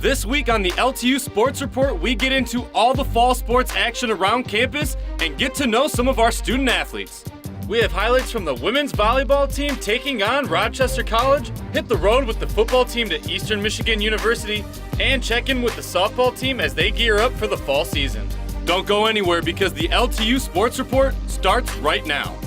This week on the LTU Sports Report, we get into all the fall sports action around campus and get to know some of our student athletes. We have highlights from the women's volleyball team taking on Rochester College, hit the road with the football team to Eastern Michigan University, and check in with the softball team as they gear up for the fall season. Don't go anywhere because the LTU Sports Report starts right now.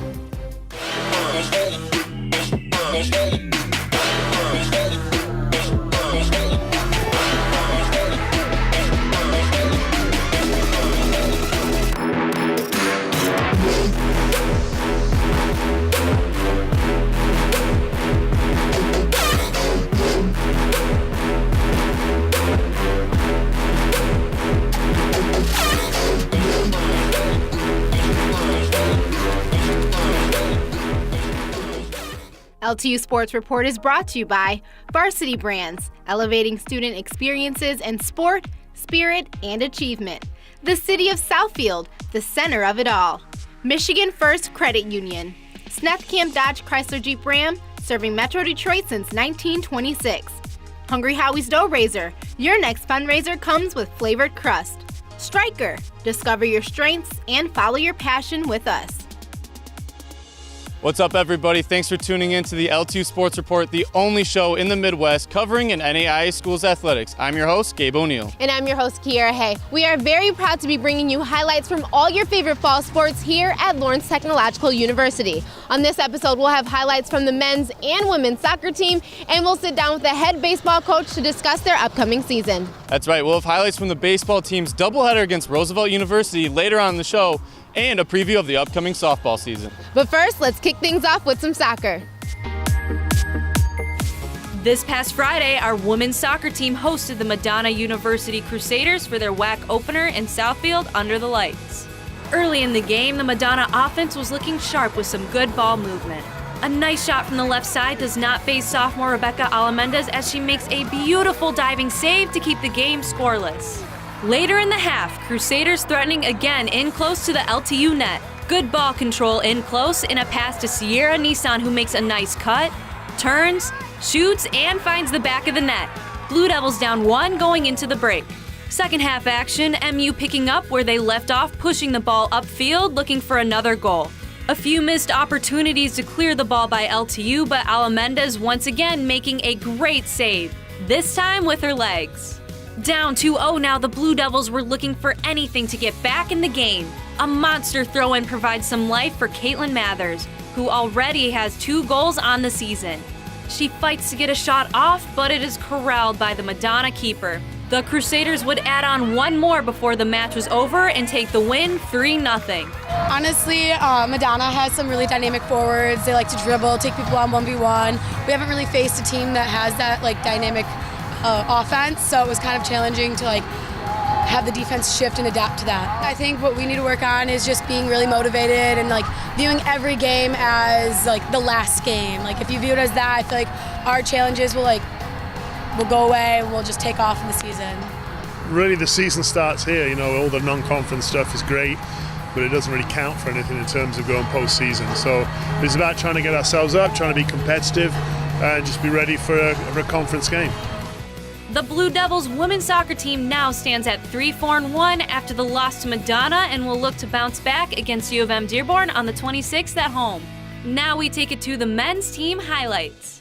LTU Sports Report is brought to you by Varsity Brands, elevating student experiences in sport, spirit, and achievement. The City of Southfield, the center of it all. Michigan First Credit Union. Camp Dodge Chrysler Jeep Ram, serving Metro Detroit since 1926. Hungry Howie's Dough Raiser. Your next fundraiser comes with flavored crust. Stryker. Discover your strengths and follow your passion with us. What's up, everybody? Thanks for tuning in to the LTU Sports Report, the only show in the Midwest covering an NAIA school's athletics. I'm your host, Gabe O'Neill. And I'm your host, Kiera Hay. We are very proud to be bringing you highlights from all your favorite fall sports here at Lawrence Technological University. On this episode, we'll have highlights from the men's and women's soccer team, and we'll sit down with the head baseball coach to discuss their upcoming season. That's right. We'll have highlights from the baseball team's doubleheader against Roosevelt University later on in the show, and a preview of the upcoming softball season. But first, let's kick things off with some soccer. This past Friday, our women's soccer team hosted the Madonna University Crusaders for their WAC opener in Southfield under the lights. Early in the game, the Madonna offense was looking sharp with some good ball movement. A nice shot from the left side does not faze sophomore Rebecca Alamendez as she makes a beautiful diving save to keep the game scoreless. Later in the half, Crusaders threatening again in close to the LTU net. Good ball control in close in a pass to Sierra Nissan, who makes a nice cut, turns, shoots, and finds the back of the net. Blue Devils down 1 going into the break. Second half action, MU picking up where they left off, pushing the ball upfield, looking for another goal. A few missed opportunities to clear the ball by LTU, but Alamendez once again making a great save, this time with her legs. Down 2-0 now, the Blue Devils were looking for anything to get back in the game. A monster throw-in provides some life for Caitlin Mathers, who already has 2 goals on the season. She fights to get a shot off, but it is corralled by the Madonna keeper. The Crusaders would add on 1 more before the match was over and take the win 3-0. Honestly, Madonna has some really dynamic forwards. They like to dribble, take people on 1v1. We haven't really faced a team that has that dynamic offense, so it was kind of challenging to have the defense shift and adapt to that. I think what we need to work on is just being really motivated and viewing every game as the last game. If you view it as that, I feel like our challenges will go away and we'll just take off in the season. Really, the season starts here. All the non-conference stuff is great, but it doesn't really count for anything in terms of going post-season. So it's about trying to get ourselves up, trying to be competitive, and just be ready for a conference game. The Blue Devils women's soccer team now stands at 3-4-1 after the loss to Madonna and will look to bounce back against U of M Dearborn on the 26th at home. Now we take it to the men's team highlights.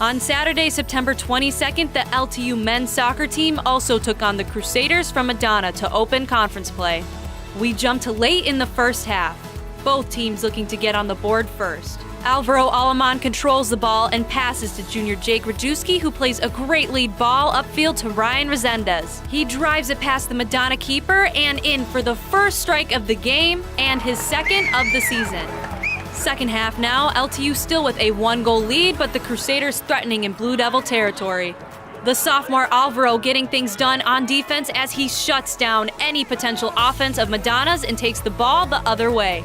On Saturday, September 22nd, the LTU men's soccer team also took on the Crusaders from Madonna to open conference play. We jump to late in the first half, both teams looking to get on the board first. Alvaro Alamán controls the ball and passes to junior Jake Rajewski, who plays a great lead ball upfield to Ryan Resendez. He drives it past the Madonna keeper and in for the first strike of the game and his second of the season. Second half now, LTU still with a 1-goal lead, but the Crusaders threatening in Blue Devil territory. The sophomore Alvaro getting things done on defense as he shuts down any potential offense of Madonna's and takes the ball the other way.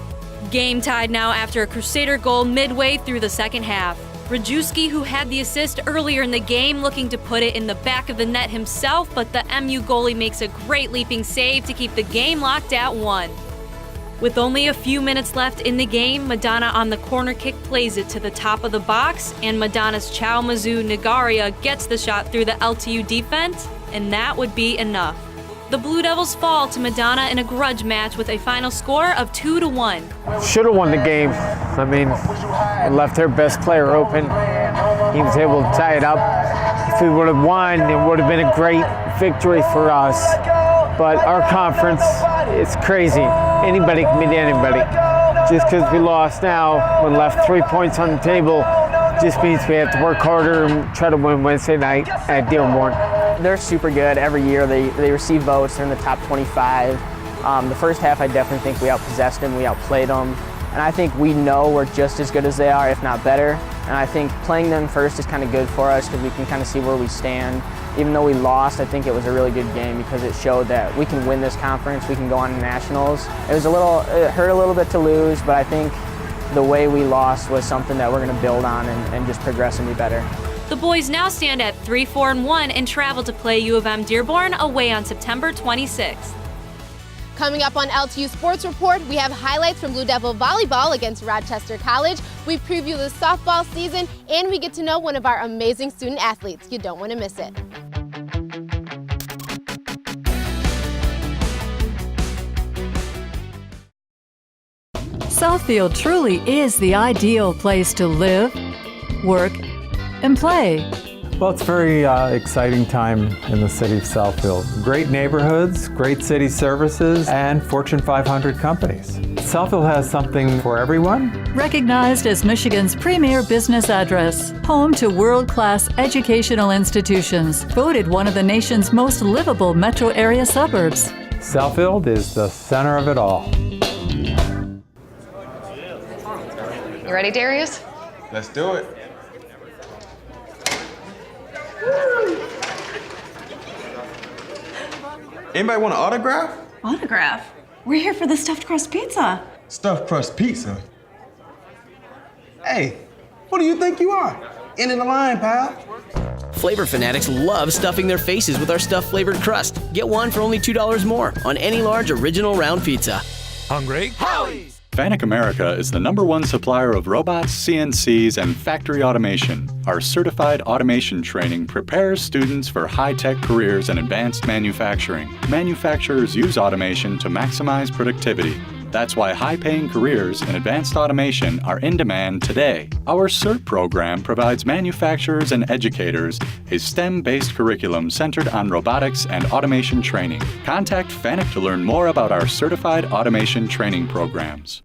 Game tied now after a Crusader goal midway through the second half. Rajewski, who had the assist earlier in the game, looking to put it in the back of the net himself, but the MU goalie makes a great leaping save to keep the game locked at 1. With only a few minutes left in the game, Madonna on the corner kick plays it to the top of the box, and Madonna's Chao Mazu Nagaria gets the shot through the LTU defense and that would be enough. The Blue Devils fall to Madonna in a grudge match with a final score of 2-1. Should have won the game. I mean, it left their best player open. He was able to tie it up. If we would have won, it would have been a great victory for us. But our conference, it's crazy. Anybody can beat anybody. Just because we lost now, when left 3 points on the table, just means we have to work harder and try to win Wednesday night at Dearborn. They're super good. Every year they receive votes. They're in the top 25. The first half, I definitely think we outpossessed them, we outplayed them. And I think we know we're just as good as they are, if not better. And I think playing them first is kind of good for us because we can kind of see where we stand. Even though we lost, I think it was a really good game because it showed that we can win this conference, we can go on to nationals. It hurt a little bit to lose, but I think the way we lost was something that we're going to build on and just progress and be better. The boys now stand at 3-4-1 and travel to play U of M Dearborn away on September 26th. Coming up on LTU Sports Report, we have highlights from Blue Devil volleyball against Rochester College. We preview the softball season, and we get to know one of our amazing student athletes. You don't want to miss it. Southfield truly is the ideal place to live, work, and play. Well, it's a very exciting time in the city of Southfield. Great neighborhoods, great city services, and Fortune 500 companies. Southfield has something for everyone. Recognized as Michigan's premier business address, home to world-class educational institutions, voted one of the nation's most livable metro area suburbs. Southfield is the center of it all. You ready, Darius? Let's do it. Anybody want an autograph? Autograph? We're here for the stuffed crust pizza. Stuffed crust pizza? Hey, what do you think you are? End of the line, pal. Flavor fanatics love stuffing their faces with our stuffed flavored crust. Get one for only $2 more on any large original round pizza. Hungry? Howie! FANUC America is the #1 supplier of robots, CNCs, and factory automation. Our certified automation training prepares students for high-tech careers in advanced manufacturing. Manufacturers use automation to maximize productivity. That's why high-paying careers in advanced automation are in demand today. Our CERT program provides manufacturers and educators a STEM-based curriculum centered on robotics and automation training. Contact FANUC to learn more about our certified automation training programs.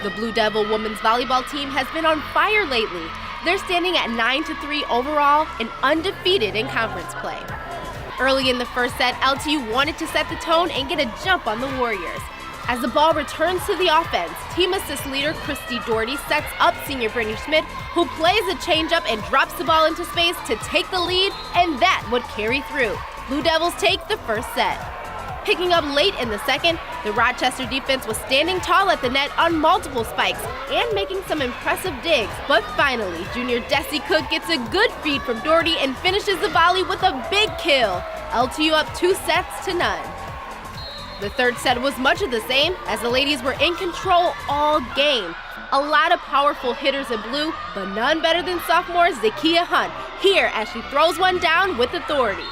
The Blue Devil women's volleyball team has been on fire lately. They're standing at 9-3 overall and undefeated in conference play. Early in the first set, LTU wanted to set the tone and get a jump on the Warriors. As the ball returns to the offense, team assist leader Christy Doherty sets up senior Brittany Schmidt, who plays a changeup and drops the ball into space to take the lead, and that would carry through. Blue Devils take the first set. Picking up late in the second, the Rochester defense was standing tall at the net on multiple spikes and making some impressive digs. But finally, junior Desi Cook gets a good feed from Doherty and finishes the volley with a big kill. LTU up 2-0. The third set was much of the same as the ladies were in control all game. A lot of powerful hitters in blue, but none better than sophomore Zakiya Hunt here as she throws one down with authority.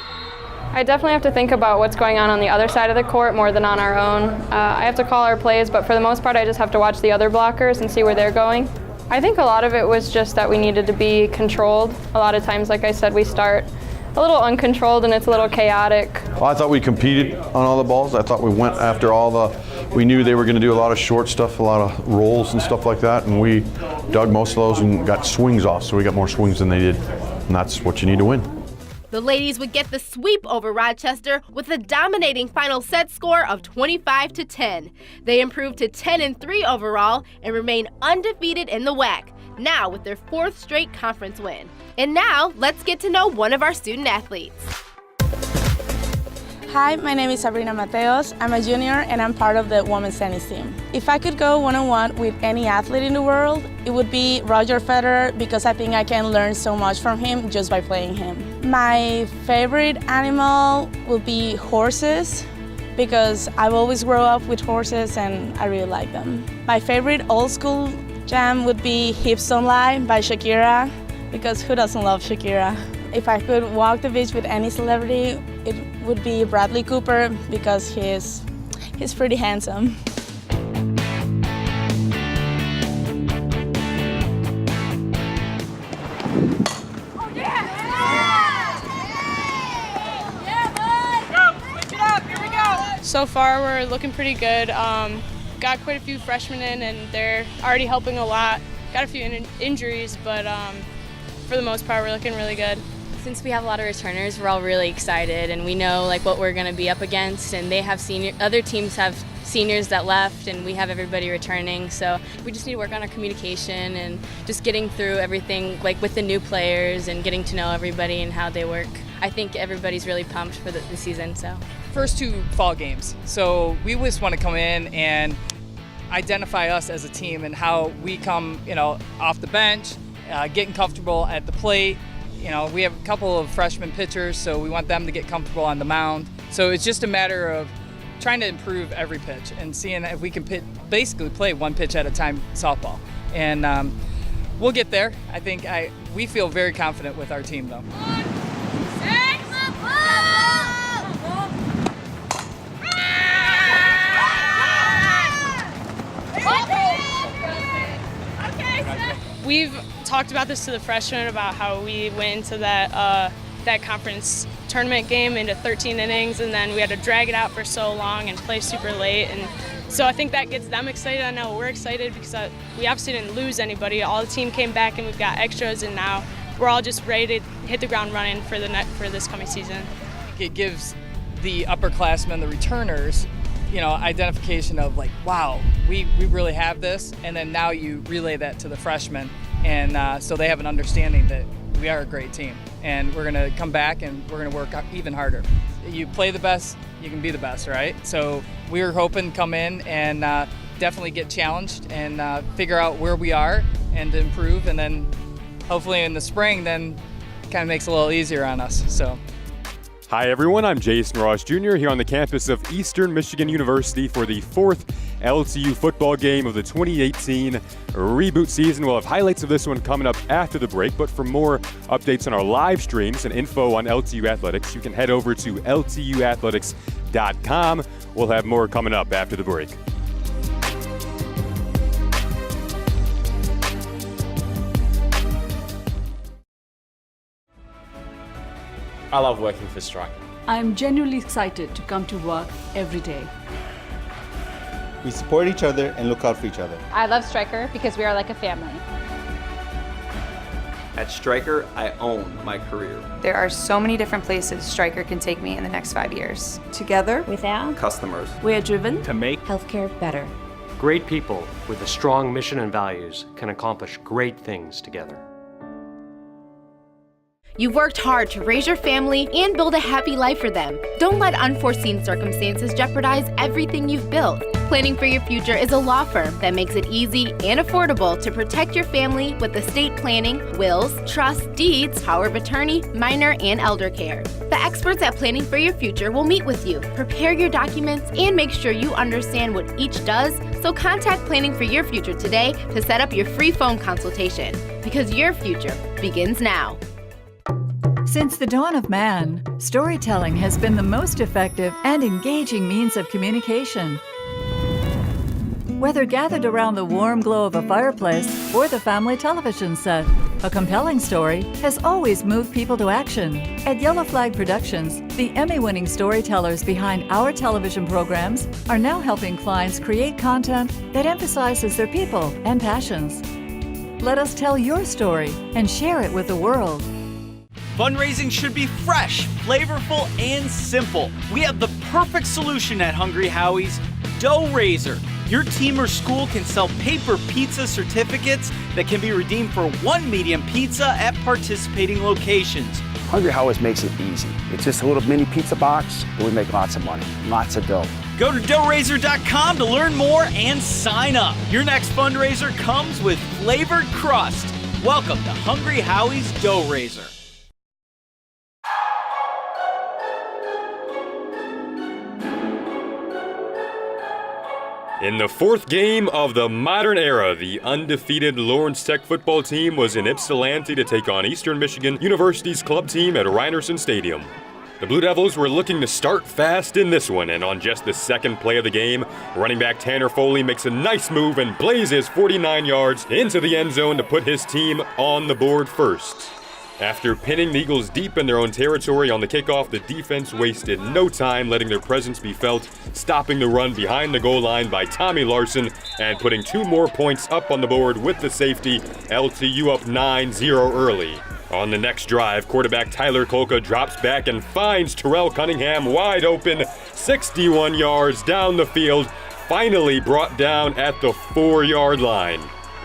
I definitely have to think about what's going on the other side of the court more than on our own. I have to call our plays, but for the most part I just have to watch the other blockers and see where they're going. I think a lot of it was just that we needed to be controlled. A lot of times, like I said, we start a little uncontrolled and it's a little chaotic. Well, I thought we competed on all the balls. I thought we went after we knew they were going to do a lot of short stuff, a lot of rolls and stuff like that, and we dug most of those and got swings off, so we got more swings than they did, and that's what you need to win. The ladies would get the sweep over Rochester with a dominating final set score of 25-10. They improved to 10-3 overall and remain undefeated in the WAC, now with their 4th straight conference win. And now, let's get to know one of our student athletes. Hi, my name is Sabrina Mateos. I'm a junior and I'm part of the women's tennis team. If I could go one-on-one with any athlete in the world, it would be Roger Federer because I think I can learn so much from him just by playing him. My favorite animal would be horses because I've always grown up with horses and I really like them. My favorite old school jam would be Hips Don't Lie by Shakira, because who doesn't love Shakira? If I could walk the beach with any celebrity, it would be Bradley Cooper, because he's pretty handsome. So far, we're looking pretty good. Got quite a few freshmen in, and they're already helping a lot. Got a few injuries, but for the most part, we're looking really good. Since we have a lot of returners, we're all really excited, and we know like what we're going to be up against. And they have other teams have seniors that left, and we have everybody returning. So we just need to work on our communication and just getting through everything, like with the new players and getting to know everybody and how they work. I think everybody's really pumped for the season. So. First 2 fall games. So we just want to come in and identify us as a team and how we come, off the bench, getting comfortable at the plate. We have a couple of freshman pitchers, so we want them to get comfortable on the mound. So it's just a matter of trying to improve every pitch and seeing if we can basically play one pitch at a time softball. And we'll get there. I think we feel very confident with our team, though. We've talked about this to the freshmen about how we went into that conference tournament game into 13 innings, and then we had to drag it out for so long and play super late. And so I think that gets them excited. I know we're excited because we obviously didn't lose anybody. All the team came back, and we've got extras, and now we're all just ready to hit the ground running for this coming season. It gives the upperclassmen, the returners, identification of like, wow, we really have this, and then now you relay that to the freshmen, and so they have an understanding that we are a great team, and we're going to come back and we're going to work even harder. You play the best, you can be the best, right? So we were hoping to come in and definitely get challenged and figure out where we are and to improve, and then hopefully in the spring then kind of makes it a little easier on us. So. Hi everyone, I'm Jason Ross Jr. here on the campus of Eastern Michigan University for the 4th LTU football game of the 2018 reboot season. We'll have highlights of this one coming up after the break, but for more updates on our live streams and info on LTU Athletics, you can head over to LTUathletics.com. We'll have more coming up after the break. I love working for Stryker. I'm genuinely excited to come to work every day. We support each other and look out for each other. I love Stryker because we are like a family. At Stryker, I own my career. There are so many different places Stryker can take me in the next 5 years. Together, with our customers, we are driven to make healthcare better. Great people with a strong mission and values can accomplish great things together. You've worked hard to raise your family and build a happy life for them. Don't let unforeseen circumstances jeopardize everything you've built. Planning for Your Future is a law firm that makes it easy and affordable to protect your family with estate planning, wills, trusts, deeds, power of attorney, minor and elder care. The experts at Planning for Your Future will meet with you, prepare your documents, and make sure you understand what each does. So contact Planning for Your Future today to set up your free phone consultation, because your future begins now. Since the dawn of man, storytelling has been the most effective and engaging means of communication. Whether gathered around the warm glow of a fireplace or the family television set, a compelling story has always moved people to action. At Yellow Flag Productions, the Emmy-winning storytellers behind our television programs are now helping clients create content that emphasizes their people and passions. Let us tell your story and share it with the world. Fundraising should be fresh, flavorful, and simple. We have the perfect solution at Hungry Howie's, Dough Raiser. Your team or school can sell paper pizza certificates that can be redeemed for one medium pizza at participating locations. Hungry Howie's makes it easy. It's just a little mini pizza box, but we make lots of money, lots of dough. Go to doughraiser.com to learn more and sign up. Your next fundraiser comes with flavored crust. Welcome to Hungry Howie's Dough Raiser. In the fourth game of the modern era, the undefeated Lawrence Tech football team was in Ypsilanti to take on Eastern Michigan University's club team at Rynerson Stadium. The Blue Devils were looking to start fast in this one, and on just the second play of the game, running back Tanner Foley makes a nice move and blazes 49 yards into the end zone to put his team on the board first. After pinning the Eagles deep in their own territory on the kickoff, the defense wasted no time letting their presence be felt, stopping the run behind the goal line by Tommy Larson and putting 2 more points up on the board with the safety, LTU up 9-0 early. On the next drive, quarterback Tyler Kolka drops back and finds Terrell Cunningham wide open, 61 yards down the field, finally brought down at the 4-yard line.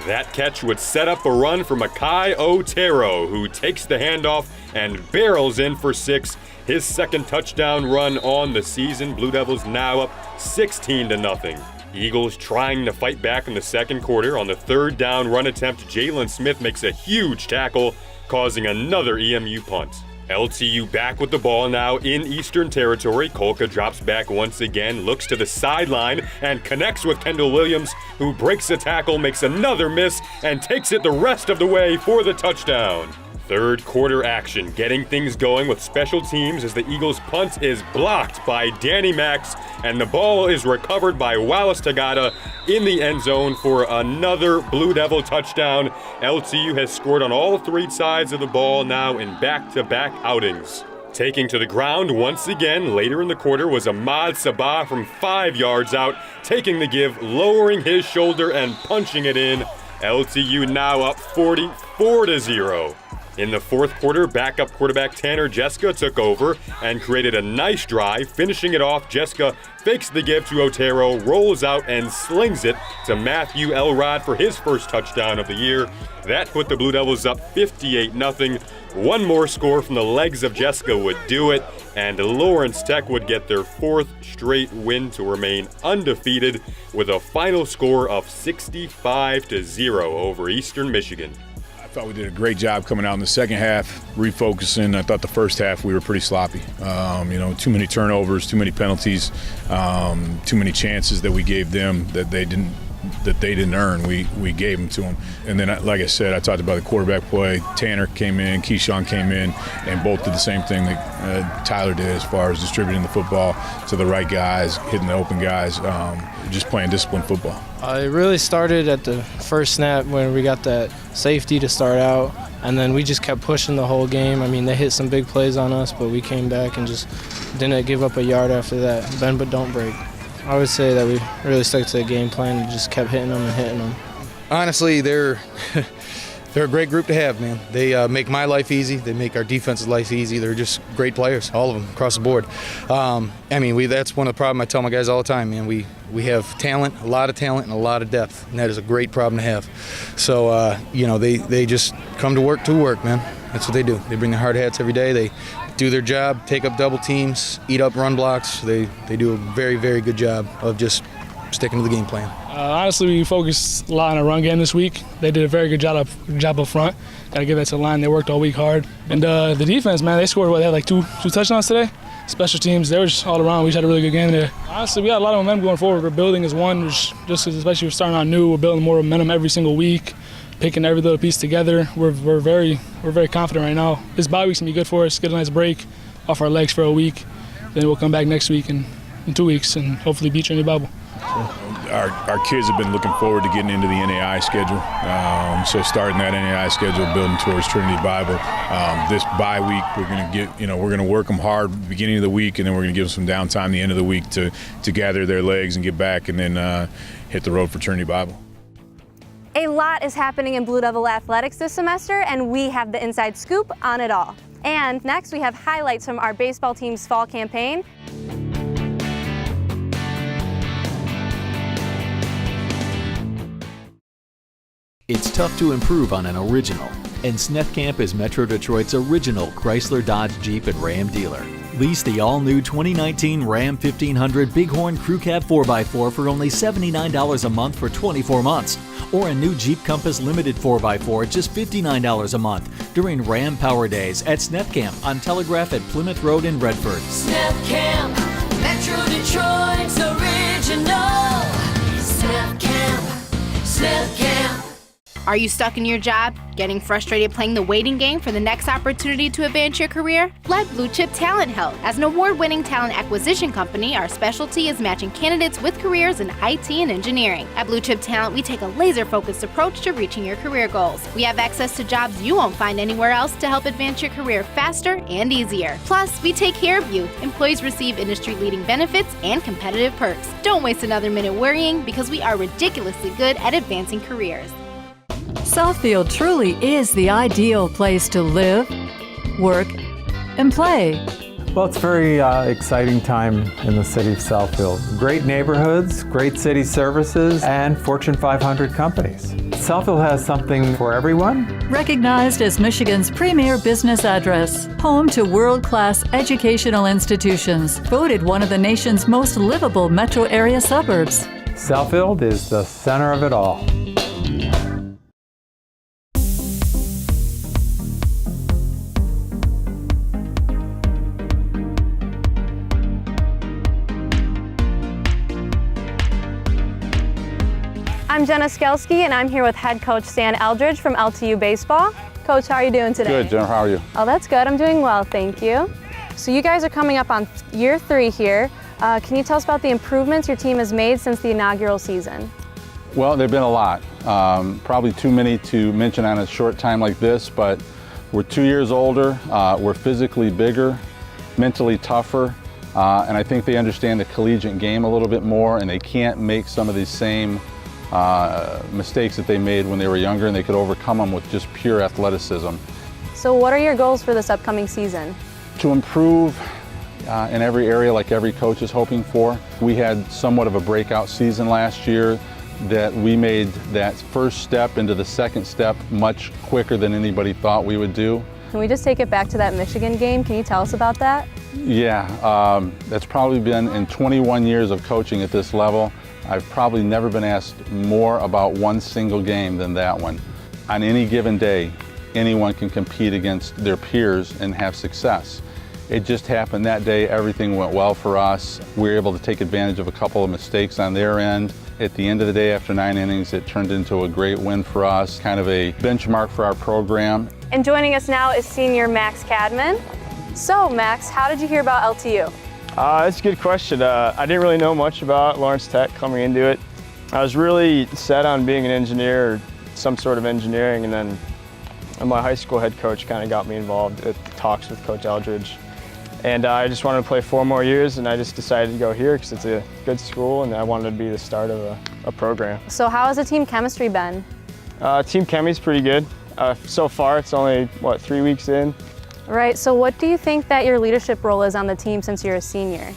That catch would set up a run for Makai Otero, who takes the handoff and barrels in for 6, his second touchdown run on the season. Blue Devils now up 16-0. Eagles trying to fight back in the second quarter. On the third down run attempt, Jalen Smith makes a huge tackle, causing another EMU punt. LTU back with the ball now in Eastern Territory. Kolka drops back once again, looks to the sideline, and connects with Kendall Williams, who breaks the tackle, makes another miss, and takes it the rest of the way for the touchdown. Third quarter action, getting things going with special teams as the Eagles' punt is blocked by Danny Max, and the ball is recovered by Wallace Tagada in the end zone for another Blue Devil touchdown. LTU has scored on all 3 sides of the ball now in back-to-back outings. Taking to the ground once again later in the quarter was Ahmad Sabah from 5 yards out, taking the give, lowering his shoulder and punching it in. LTU now up 44-0. In the fourth quarter, backup quarterback Tanner Jeska took over and created a nice drive. Finishing it off, Jeska fakes the give to Otero, rolls out and slings it to Matthew Elrod for his first touchdown of the year. That put the Blue Devils up 58-0. One more score from the legs of Jeska would do it, and Lawrence Tech would get their 4th straight win to remain undefeated with a final score of 65-0 over Eastern Michigan. I thought we did a great job coming out in the second half, refocusing. I thought the first half we were pretty sloppy. Too many turnovers, too many penalties, too many chances that we gave them that they didn't earn. We gave them to them. And then, like I said, I talked about the quarterback play. Tanner came in, Keyshawn came in, and both did the same thing that Tyler did as far as distributing the football to the right guys, hitting the open guys, just playing disciplined football. It really started at the first snap when we got that safety to start out, and then we just kept pushing the whole game. I mean, they hit some big plays on us, but we came back and just didn't give up a yard after that. Bend but don't break. I would say that we really stuck to the game plan and just kept hitting them and hitting them. Honestly, they're a great group to have, man. They make my life easy. They make our defense's life easy. They're just great players, all of them, across the board. That's one of the problems I tell my guys all the time, man. We have talent, a lot of talent, and a lot of depth, and that is a great problem to have. So, they just come to work, man. That's what they do. They bring their hard hats every day. They do their job, take up double teams, eat up run blocks. They do a very, very good job of just sticking to the game plan. Honestly, we focused a lot on our run game this week. They did a very good job up front. Got to give that to the line. They worked all week hard. And the defense, man, they scored, they had like two touchdowns today? Special teams, they were just all around. We just had a really good game there. Honestly, we got a lot of momentum going forward. We're building as one, just especially we're starting out new. We're building more momentum every single week, picking every little piece together. We're very confident right now. This bye week's gonna be good for us. Get a nice break off our legs for a week. Then we'll come back next week and in 2 weeks and hopefully beat Trinity Bible. Our kids have been looking forward to getting into the NAI schedule. So starting that NAI schedule, building towards Trinity Bible. This bye week, we're gonna work them hard beginning of the week, and then we're gonna give them some downtime the end of the week to gather their legs and get back, and then hit the road for Trinity Bible. A lot is happening in Blue Devil athletics this semester, and we have the inside scoop on it all. And next, we have highlights from our baseball team's fall campaign. It's tough to improve on an original, and Snefcamp is Metro Detroit's original Chrysler, Dodge, Jeep, and Ram dealer. Lease the all-new 2019 Ram 1500 Bighorn Crew Cab 4x4 for only $79 a month for 24 months, or a new Jeep Compass Limited 4x4 at just $59 a month during Ram Power Days at Snefcamp on Telegraph at Plymouth Road in Redford. Snefcamp, Metro Detroit's original. Snap Camp. Snap Camp. Are you stuck in your job? Getting frustrated playing the waiting game for the next opportunity to advance your career? Let Blue Chip Talent help. As an award-winning talent acquisition company, our specialty is matching candidates with careers in IT and engineering. At Blue Chip Talent, we take a laser-focused approach to reaching your career goals. We have access to jobs you won't find anywhere else to help advance your career faster and easier. Plus, we take care of you. Employees receive industry-leading benefits and competitive perks. Don't waste another minute worrying because we are ridiculously good at advancing careers. Southfield truly is the ideal place to live, work, and play. Well, it's a very exciting time in the city of Southfield. Great neighborhoods, great city services, and Fortune 500 companies. Southfield has something for everyone. Recognized as Michigan's premier business address, home to world-class educational institutions, voted one of the nation's most livable metro area suburbs. Southfield is the center of it all. I'm Jenna Skelski, and I'm here with head coach Stan Eldridge from LTU Baseball. Coach, how are you doing today? Good, Jenna, how are you? Oh, that's good. I'm doing well, thank you. So you guys are coming up on year 3 here. Can you tell us about the improvements your team has made since the inaugural season? Well, there have been a lot. Probably too many to mention on a short time like this, but we're 2 years older, we're physically bigger, mentally tougher, and I think they understand the collegiate game a little bit more, and they can't make some of these same mistakes that they made when they were younger, and they could overcome them with just pure athleticism. So what are your goals for this upcoming season? To improve in every area like every coach is hoping for. We had somewhat of a breakout season last year that we made that first step into the second step much quicker than anybody thought we would do. Can we just take it back to that Michigan game? Can you tell us about that? Yeah, that's probably been in 21 years of coaching at this level. I've probably never been asked more about one single game than that one. On any given day, anyone can compete against their peers and have success. It just happened that day, everything went well for us. We were able to take advantage of a couple of mistakes on their end. At the end of the day, after 9 innings, it turned into a great win for us, kind of a benchmark for our program. And joining us now is senior Max Cadman. So Max, how did you hear about LTU? That's a good question. I didn't really know much about Lawrence Tech coming into it. I was really set on being an engineer or some sort of engineering, and then my high school head coach kind of got me involved with talks with Coach Eldridge. And I just wanted to play 4 more years, and I just decided to go here because it's a good school, and I wanted to be the start of a program. So how has the team chemistry been? Team chemistry's pretty good. So far, it's only, 3 weeks in. Right, so what do you think that your leadership role is on the team since you're a senior?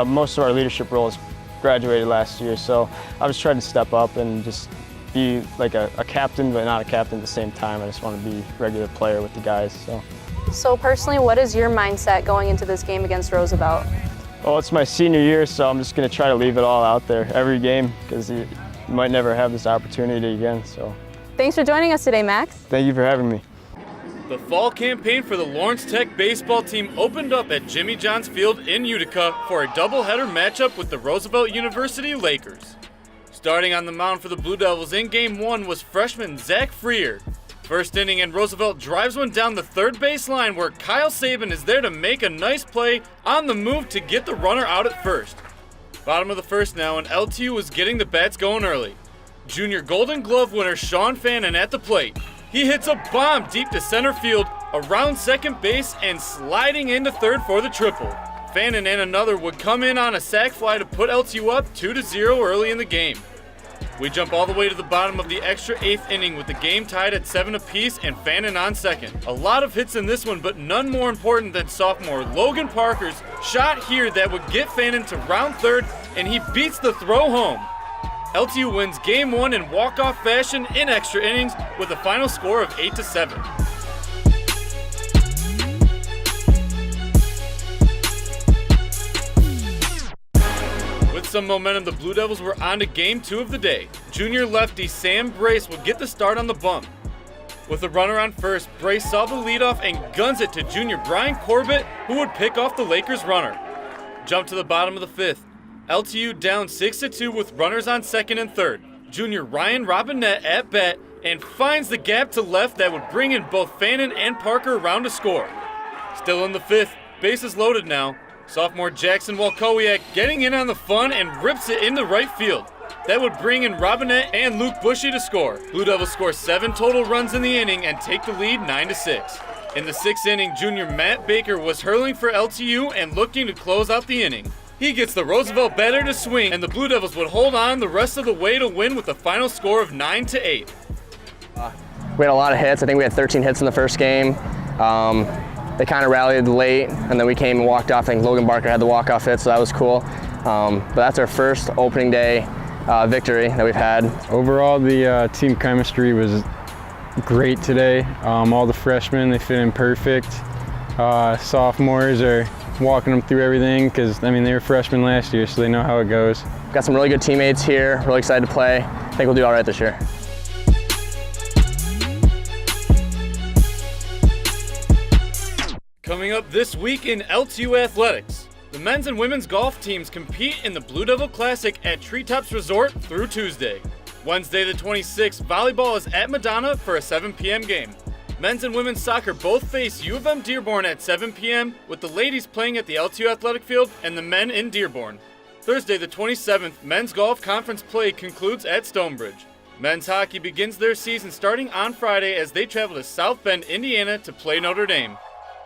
Most of our leadership roles graduated last year, so I was trying to step up and just be like a captain, but not a captain at the same time. I just want to be a regular player with the guys. So personally, what is your mindset going into this game against Roosevelt? Well, it's my senior year, so I'm just going to try to leave it all out there every game because you might never have this opportunity again. So, thanks for joining us today, Max. Thank you for having me. The fall campaign for the Lawrence Tech baseball team opened up at Jimmy John's Field in Utica for a doubleheader matchup with the Roosevelt University Lakers. Starting on the mound for the Blue Devils in Game 1 was freshman Zach Freer. First inning, and Roosevelt drives one down the third base line where Kyle Sabin is there to make a nice play on the move to get the runner out at first. Bottom of the first now, and LTU was getting the bats going early. Junior Golden Glove winner Sean Fannin at the plate. He hits a bomb deep to center field, around second base, and sliding into third for the triple. Fannin and another would come in on a sac fly to put LTU up 2-0 early in the game. We jump all the way to the bottom of the extra 8th inning with the game tied at 7 apiece and Fannin on second. A lot of hits in this one, but none more important than sophomore Logan Parker's shot here that would get Fannin to round third, and he beats the throw home. LTU wins Game 1 in walk-off fashion in extra innings with a final score of 8-7. With some momentum, the Blue Devils were on to Game 2 of the day. Junior lefty Sam Brace would get the start on the bump. With a runner on first, Brace saw the leadoff and guns it to junior Brian Corbett, who would pick off the Lakers runner. Jump to the bottom of the 5th. LTU down 6-2 with runners on second and third. Junior Ryan Robinette at bat and finds the gap to left that would bring in both Fannin and Parker around to score. Still in the fifth, bases loaded now. Sophomore Jackson Walkowiak getting in on the fun and rips it into right field. That would bring in Robinette and Luke Bushy to score. Blue Devils score 7 total runs in the inning and take the lead 9-6. In the 6th inning, junior Matt Baker was hurling for LTU and looking to close out the inning. He gets the Roosevelt batter to swing, and the Blue Devils would hold on the rest of the way to win with a final score of 9-8. We had a lot of hits. I think we had 13 hits in the first game. They kind of rallied late, and then we came and walked off. I think Logan Barker had the walk-off hit, so that was cool. But that's our first opening day victory that we've had. Overall, the team chemistry was great today. All the freshmen, they fit in perfect. Sophomores are walking them through everything because, I mean, they were freshmen last year, so they know how it goes. Got some really good teammates here, really excited to play. I think we'll do all right this year. Coming up this week in LTU Athletics, the men's and women's golf teams compete in the Blue Devil Classic at Treetops Resort through Tuesday. Wednesday the 26th, volleyball is at Madonna for a 7 p.m. game. Men's and women's soccer both face U of M Dearborn at 7 p.m., with the ladies playing at the LTU Athletic Field and the men in Dearborn. Thursday the 27th, men's golf conference play concludes at Stonebridge. Men's hockey begins their season starting on Friday as they travel to South Bend, Indiana to play Notre Dame.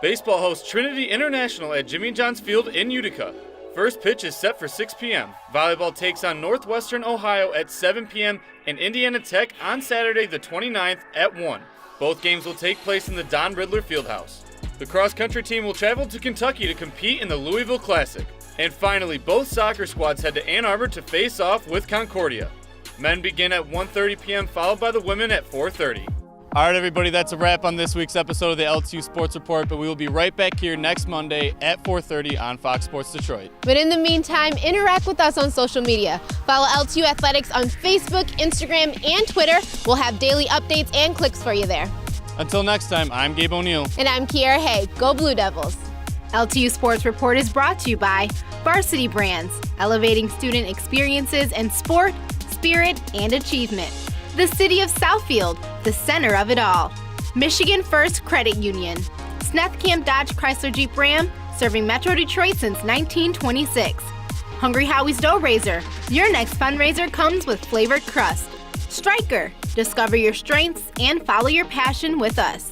Baseball hosts Trinity International at Jimmy John's Field in Utica. First pitch is set for 6 p.m. Volleyball takes on Northwestern Ohio at 7 p.m. and Indiana Tech on Saturday the 29th at 1. Both games will take place in the Don Riddler Fieldhouse. The cross-country team will travel to Kentucky to compete in the Louisville Classic. And finally, both soccer squads head to Ann Arbor to face off with Concordia. Men begin at 1:30 p.m. followed by the women at 4:30. All right, everybody, that's a wrap on this week's episode of the LTU Sports Report, but we will be right back here next Monday at 4:30 on Fox Sports Detroit. But in the meantime, interact with us on social media. Follow LTU Athletics on Facebook, Instagram, and Twitter. We'll have daily updates and clicks for you there. Until next time, I'm Gabe O'Neill. And I'm Kiara Hay. Go Blue Devils. LTU Sports Report is brought to you by Varsity Brands, elevating student experiences in sport, spirit, and achievement. The City of Southfield, the center of it all. Michigan First Credit Union. Snethkamp Dodge Chrysler Jeep Ram, serving Metro Detroit since 1926. Hungry Howie's Dough Raiser. Your next fundraiser comes with flavored crust. Stryker. Discover your strengths and follow your passion with us.